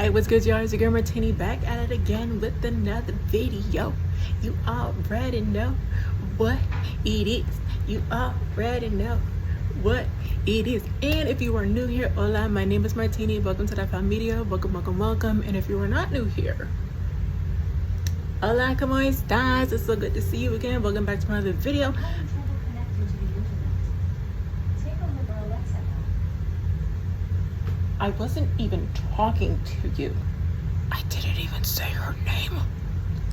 Hey, what's good, y'all? It's your girl Martini back at it again with another video. You already know what it is. You already know what it is. And if you are new here, hola, my name is Martini. Welcome to that video. Welcome. And if you are not new here, hola, como estás? It's so good to see you again. Welcome back to another video. I wasn't even talking to you. I didn't even say her name.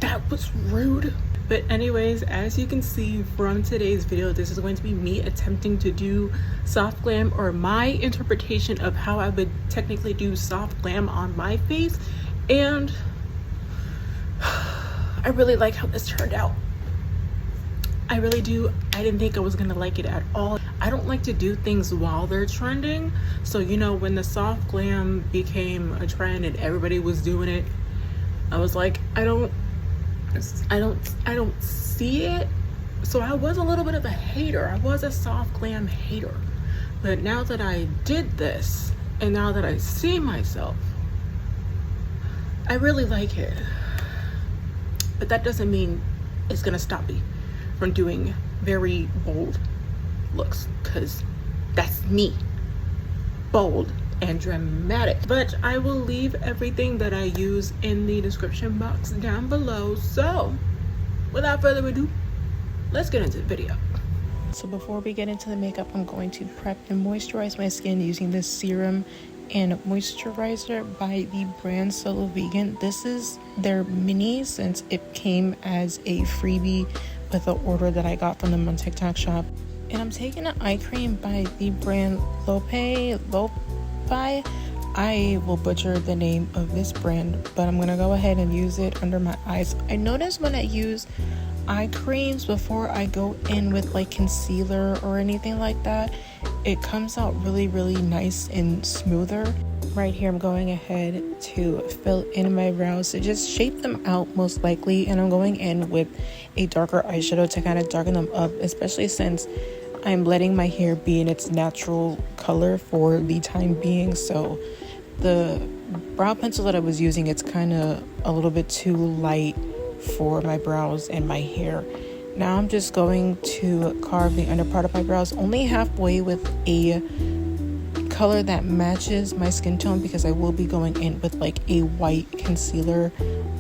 That was rude. But anyways, as you can see from today's video, this is going to be me attempting to do soft glam, or my interpretation of how I would technically do soft glam on my face. And I really like how this turned out. I really do. I didn't think I was gonna like it at all. I don't like to do things while they're trending. So, you know, when the soft glam became a trend and everybody was doing it, I was like, I don't see it. So I was a little bit of a hater. I was a soft glam hater. But now that I did this, and now that I see myself, I really like it. But that doesn't mean it's gonna stop me from doing very bold looks, because that's me, bold and dramatic. But I will leave everything that I use in the description box down below. So without further ado, let's get into the video. So before we get into the makeup, I'm going to prep and moisturize my skin using this serum and moisturizer by the brand SoloVegan. This is their mini, since it came as a freebie with the order that I got from them on TikTok shop. And I'm taking an eye cream by the brand Loreal. I will butcher the name of this brand, but I'm gonna go ahead and use it under my eyes. I notice when I use eye creams before I go in with like concealer or anything like that, it comes out really nice and smoother. Right here, I'm going ahead to fill in my brows to just shape them out most likely, and I'm going in with a darker eyeshadow to kind of darken them up, especially since I'm letting my hair be in its natural color for the time being. So the brow pencil that I was using, it's kind of a little bit too light for my brows and my hair. Now I'm just going to carve the under part of my brows only halfway with a color that matches my skin tone, because I will be going in with like a white concealer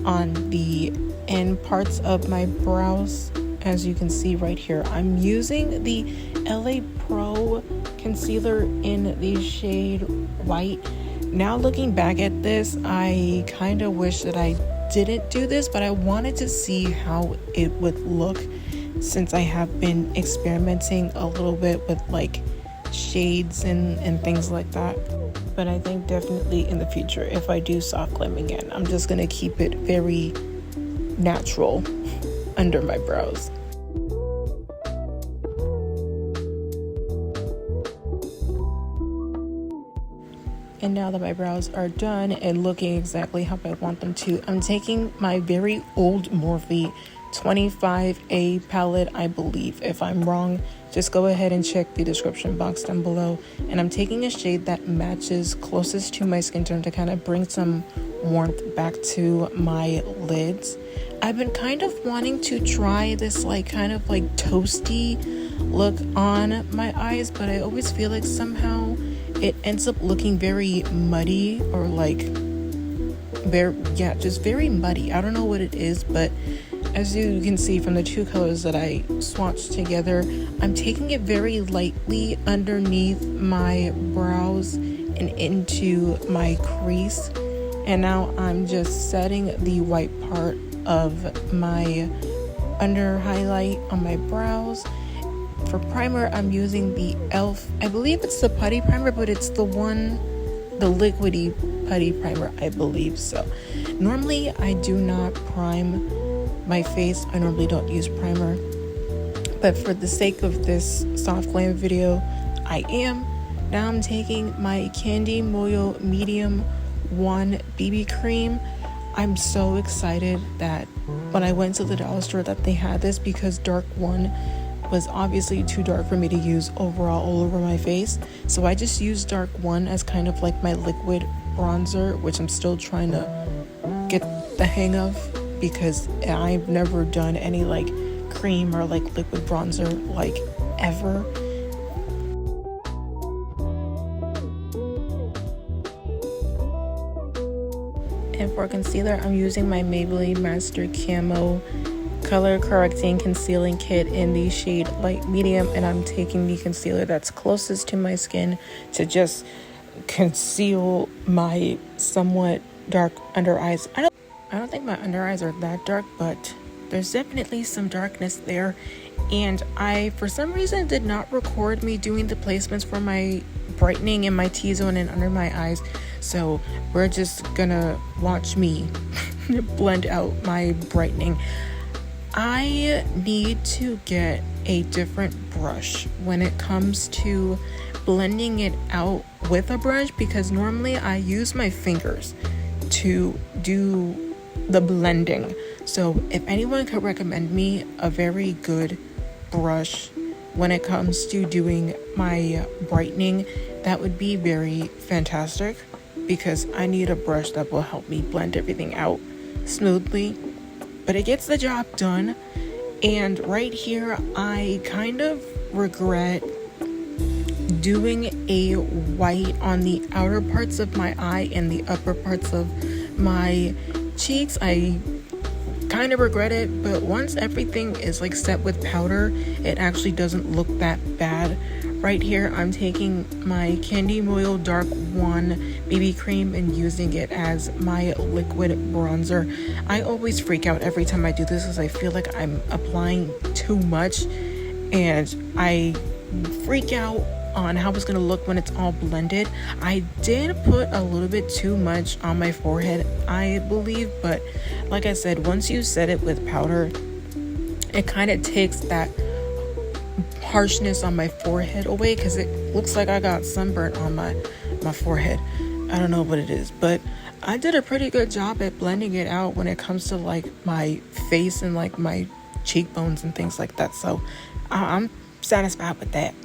on the end parts of my brows. As you can see right here, I'm using the L.A Pro concealer in the shade white. Now looking back at this, I kind of wish that I didn't do this, but I wanted to see how it would look, since I have been experimenting a little bit with like shades and things like that. But I think definitely in the future, if I do soft glam again, I'm just gonna keep it very natural under my brows. And now that my brows are done and looking exactly how I want them to, I'm taking my very old Morphe 25A palette, I believe. If I'm wrong, just go ahead and check the description box down below. And I'm taking a shade that matches closest to my skin tone to kind of bring some warmth back to my lids. I've been kind of wanting to try this like kind of like toasty look on my eyes, but I always feel like somehow it ends up looking very muddy, or like just very muddy. I don't know what it is, but as you can see from the two colors that I swatched together, I'm taking it very lightly underneath my brows and into my crease. And now I'm just setting the white part of my under highlight on my brows. For primer, I'm using the E.L.F. I believe it's the putty primer, but it's the liquidy putty primer, I believe. So normally I do not prime my face. I normally don't use primer, but for the sake of this soft glam video, I am. Now I'm taking my Candy Moyo Medium 1 BB cream. I'm so excited that when I went to the dollar store that they had this, because dark 1 was obviously too dark for me to use overall all over my face. So I just used dark 1 as kind of like my liquid bronzer, which I'm still trying to get the hang of, because I've never done any like cream or like liquid bronzer like ever. And for concealer, I'm using my Maybelline Master Camo color correcting concealing kit in the shade light medium, and I'm taking the concealer that's closest to my skin to just conceal my somewhat dark under eyes. I don't think my under eyes are that dark, but there's definitely some darkness there. And I, for some reason, did not record me doing the placements for my brightening in my T-zone and under my eyes. So we're just gonna watch me blend out my brightening. I need to get a different brush when it comes to blending it out with a brush, because normally I use my fingers to do the blending. So if anyone could recommend me a very good brush when it comes to doing my brightening, that would be very fantastic, because I need a brush that will help me blend everything out smoothly, but it gets the job done. And right here, I kind of regret doing a white on the outer parts of my eye and the upper parts of my cheeks. I kind of regret it, but once everything is like set with powder, it actually doesn't look that bad. Right here, I'm taking my Candy Moyo Dark 1 BB cream and using it as my liquid bronzer. I always freak out every time I do this because I feel like I'm applying too much, and I freak out on how it's gonna look when it's all blended. I did put a little bit too much on my forehead, I believe, but like I said, once you set it with powder, it kind of takes that harshness on my forehead away, because it looks like I got sunburn on my forehead. I don't know what it is, but I did a pretty good job at blending it out when it comes to like my face and like my cheekbones and things like that. So I'm satisfied with that.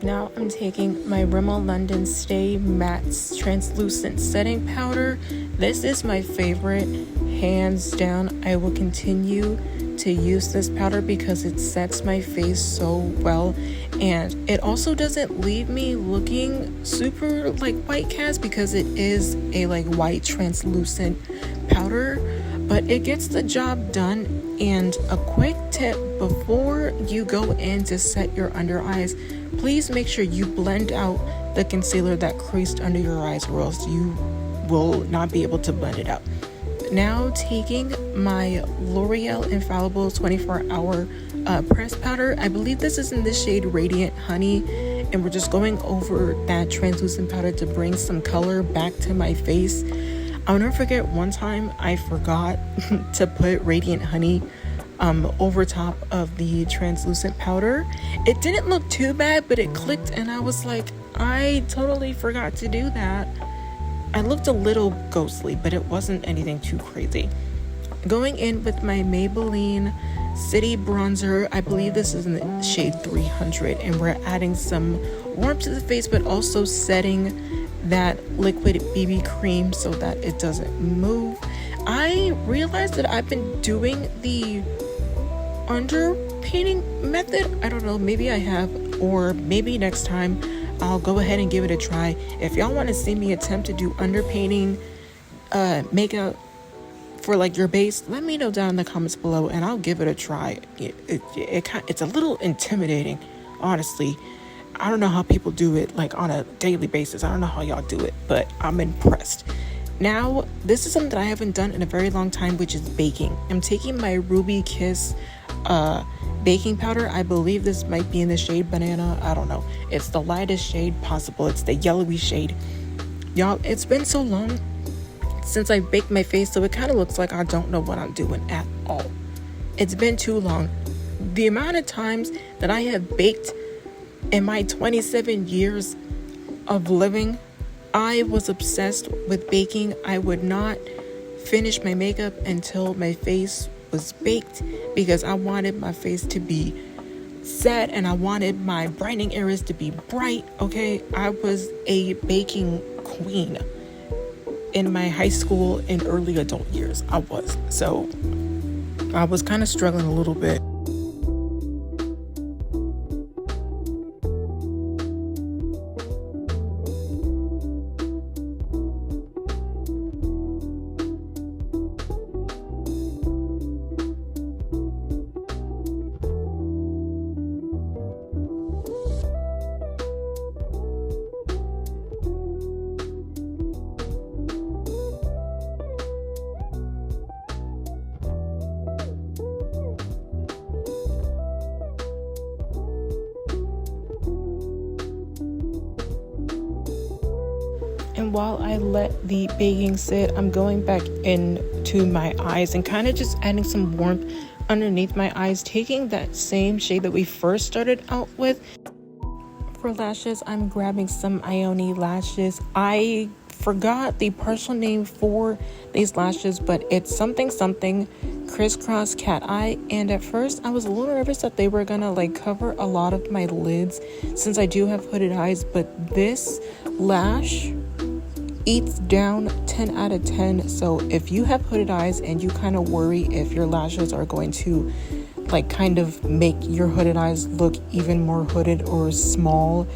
Now I'm taking my Rimmel London Stay Matte Translucent Setting Powder. This is my favorite, hands down. I will continue to use this powder because it sets my face so well, and it also doesn't leave me looking super like white cast, because it is a like white translucent powder, but it gets the job done. And a quick tip before you go in to set your under eyes, please make sure you blend out the concealer that creased under your eyes, or else you will not be able to blend it out. Now taking my Loreal Infallible 24-hour press powder. I believe this is in the shade Radiant Honey, and we're just going over that translucent powder to bring some color back to my face. I'll never forget one time I forgot to put Radiant Honey over top of the translucent powder. It didn't look too bad, but it clicked, and I was like, I totally forgot to do that. I looked a little ghostly, but it wasn't anything too crazy. Going in with my Maybelline City Bronzer. I believe this is in the shade 300, and we're adding some warmth to the face, but also setting that liquid BB cream so that it doesn't move. I realized that I've been doing the underpainting method. I don't know, maybe I have, or maybe next time I'll go ahead and give it a try. If y'all want to see me attempt to do underpainting makeup for like your base, let me know down in the comments below and I'll give it a try. It's a little intimidating, honestly. I don't know how people do it like on a daily basis. I don't know how y'all do it, but I'm impressed. Now, this is something that I haven't done in a very long time, which is baking. I'm taking my Ruby Kiss baking powder. I believe this might be in the shade Banana. I don't know. It's the lightest shade possible. It's the yellowy shade. Y'all, it's been so long since I baked my face, so it kind of looks like I don't know what I'm doing at all. It's been too long. The amount of times that I have baked in my 27 years of living, I was obsessed with baking. I would not finish my makeup until my face was baked because I wanted my face to be set and I wanted my brightening areas to be bright. Okay, I was a baking queen in my high school and early adult years. I was kind of struggling a little bit. And while I let the baking sit, I'm going back into my eyes and kind of just adding some warmth underneath my eyes, taking that same shade that we first started out with. For lashes, I'm grabbing some Ioni lashes. I forgot the partial name for these lashes, but it's something Crisscross Cateye. And at first I was a little nervous that they were gonna like cover a lot of my lids since I do have hooded eyes, but this lash eats down 10 out of 10. So if you have hooded eyes and you kind of worry if your lashes are going to like kind of make your hooded eyes look even more hooded or small,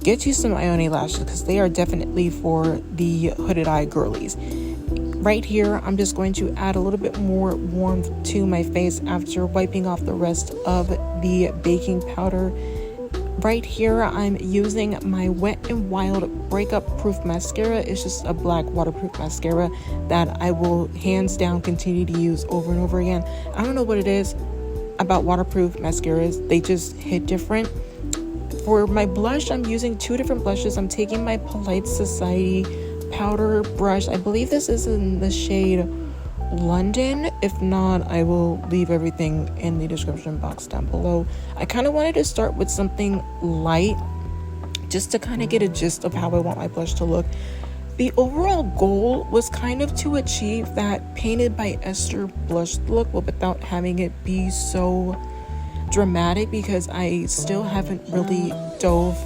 get you some Ioni lashes because they are definitely for the hooded eye girlies. Right here, I'm just going to add a little bit more warmth to my face after wiping off the rest of the baking powder. Right here, I'm using my Wet n Wild Breakup Proof Mascara. It's just a black waterproof mascara that I will hands down continue to use over and over again. I don't know what it is about waterproof mascaras. They just hit different. For my blush, I'm using two different blushes. I'm taking my Polite Society powder brush. I believe this is in the shade London. If not, I will leave everything in the description box down below. I kind of wanted to start with something light just to kind of get a gist of how I want my blush to look. The overall goal was kind of to achieve that Painted by Esther blush look, but without having it be so dramatic, because I still haven't really dove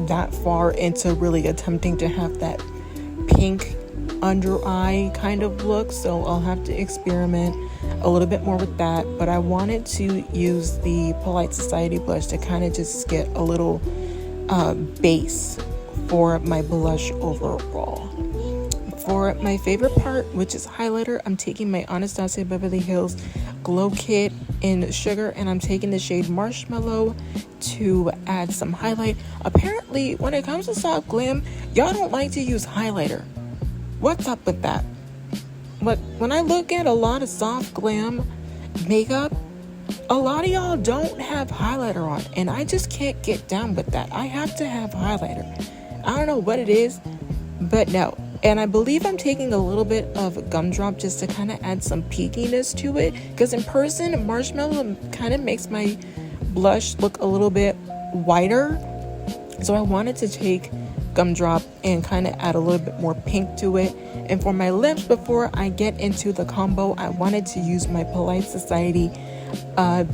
that far into really attempting to have that pink under eye kind of look, so I'll have to experiment a little bit more with that. But I wanted to use the Polite Society blush to kind of just get a little base for my blush overall. For my favorite part, which is highlighter, I'm taking my Anastasia Beverly Hills Glowkit in Sugar, and I'm taking the shade Marshmallow to add some highlight. Apparently, when it comes to soft glam, y'all don't like to use highlighter. What's up with that? But when I look at a lot of soft glam makeup, a lot of y'all don't have highlighter on, and I just can't get down with that. I have to have highlighter. I don't know what it is, but no. And I believe I'm taking a little bit of gumdrop just to kind of add some peakiness to it, because in person, Marshmallow kind of makes my blush look a little bit whiter. So I wanted to take gumdrop and kind of add a little bit more pink to it. And for my lips, before I get into the combo, I wanted to use my Polite Society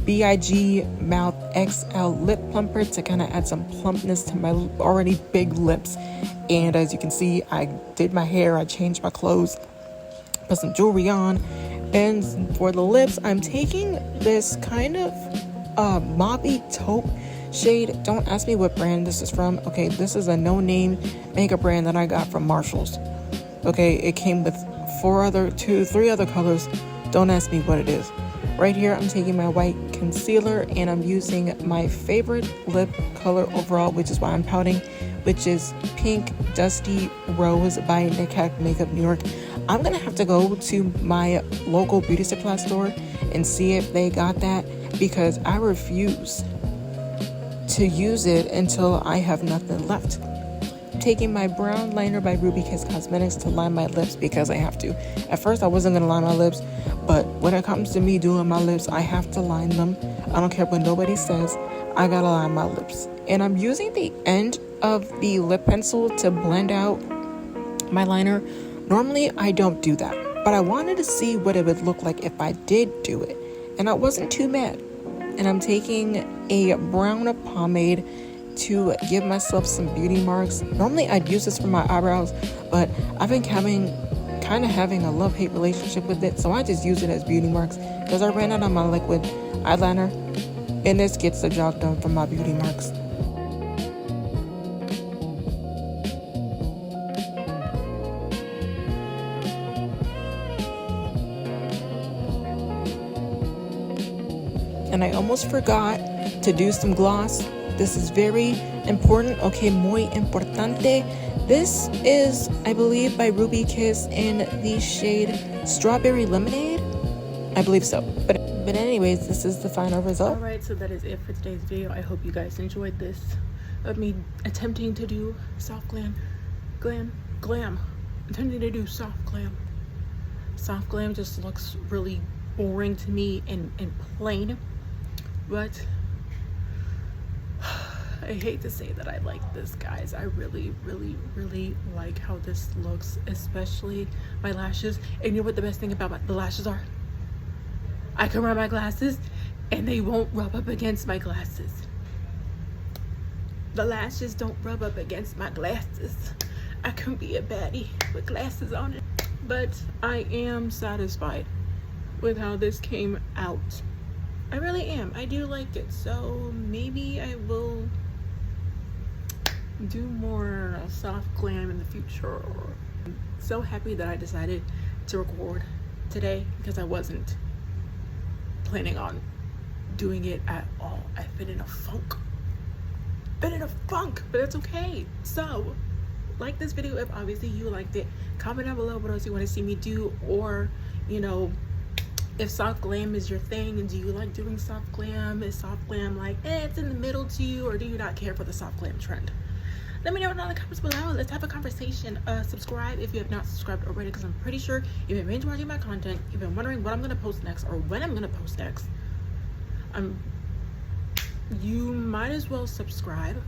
BIG Mouth XL Lip Plumper to kind of add some plumpness to my already big lips. And as you can see, I did my hair, I changed my clothes, put some jewelry on. And for the lips, I'm taking this kind of mauvey taupe shade. Don't ask me what brand this is from. Okay, this is a no-name makeup brand that I got from Marshall's. Okay, it came with three other colors. Don't ask me what it is. Right here, I'm taking my white concealer and I'm using my favorite lip color overall, which is why I'm pouting, which is Pink Dusty Rose by Nickak Makeup New York. I'm gonna have to go to my local beauty supply store and see if they got that, because I refuse to use it until I have nothing left. Taking my brown liner by Ruby Kiss Cosmetics to line my lips because I have to. At first I wasn't gonna line my lips, but when it comes to me doing my lips, I have to line them. I don't care what nobody says, I gotta line my lips. And I'm using the end of the lip pencil to blend out my liner. Normally I don't do that. but I wanted to see what it would look like if I did do it, and I wasn't too mad. And I'm taking a brown pomade to give myself some beauty marks. Normally I'd use this for my eyebrows, but I've been having a love-hate relationship with it, so I just use it as beauty marks because I ran out of my liquid eyeliner, and this gets the job done for my beauty marks. And I almost forgot to do some gloss. This is very important, okay, muy importante. This is, I believe, by Ruby Kiss in the shade Strawberry Lemonade. I believe so. But anyways, this is the final result. Alright, so that is it for today's video. I hope you guys enjoyed this of me attempting to do soft glam. Attempting to do soft glam. Soft glam just looks really boring to me and plain. But I hate to say that I like this, guys. I really like how this looks, especially my lashes. And you know what the best thing about the lashes are? I can wear my glasses and they won't rub up against my glasses. The lashes don't rub up against my glasses. I can be a baddie with glasses on it. But I am satisfied with how this came out. I really am. I do like it. So maybe I will do more soft glam in the future. I'm so happy that I decided to record today because I wasn't planning on doing it at all. I've been in a funk. But that's okay. So like this video if obviously you liked it. Comment down below what else you want to see me do, or you know, if soft glam is your thing, and do you like doing soft glam? Is soft glam like it's in the middle to you, or do you not care for the soft glam trend? Let me know down in the comments below. Let's have a conversation. Subscribe if you have not subscribed already, because I'm pretty sure you've been binge watching my content. You've been wondering what I'm gonna post next or when I'm gonna post next. You might as well subscribe.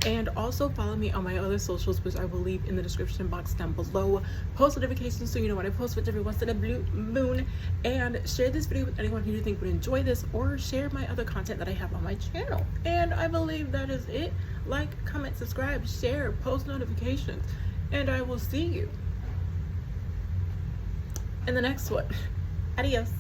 And also follow me on my other socials, which I will leave in the description box down below. Post notifications so you know when I post, which every once in a blue moon. And share this video with anyone who you think would enjoy this, or share my other content that I have on my channel. And I believe that is it. Like, comment, subscribe, share, post notifications, and I will see you in the next one. Adios.